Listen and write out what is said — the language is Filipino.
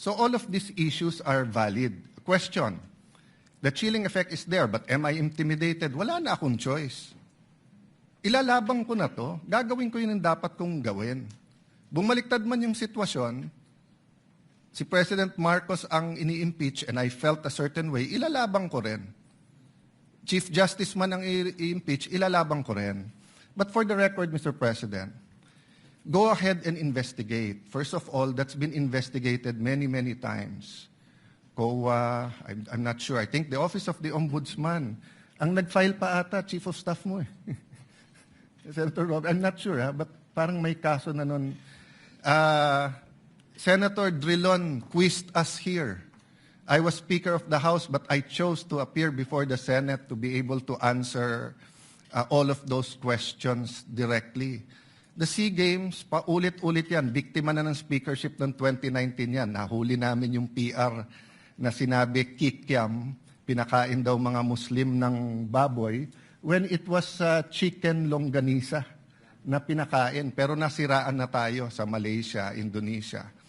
So all of these issues are valid. Question, the chilling effect is there, but am I intimidated? Wala na akong choice. Ilalabang ko na to, gagawin ko yun ang dapat kong gawin. Bumaliktad man yung sitwasyon, si President Marcos ang ini-impeach and I felt a certain way, ilalabang ko rin. Chief Justice man ang i-impeach, ilalabang ko rin. But for the record, Mr. President, go ahead and investigate. First of all, that's been investigated many, many times. COA, I'm not sure. I think the Office of the Ombudsman, ang nag-file pa ata, Chief of Staff mo eh. Senator Rob, I'm not sure but parang may kaso na nun. Senator Drilon quizzed us here. I was Speaker of the House, but I chose to appear before the Senate to be able to answer all of those questions directly. The SEA Games, paulit-ulit yan. Biktima na ng speakership ng 2019 yan. Nahuli namin yung PR na sinabi kikiam, pinakain daw mga Muslim ng baboy, when it was chicken longganisa na pinakain. Pero nasiraan na tayo sa Malaysia, Indonesia.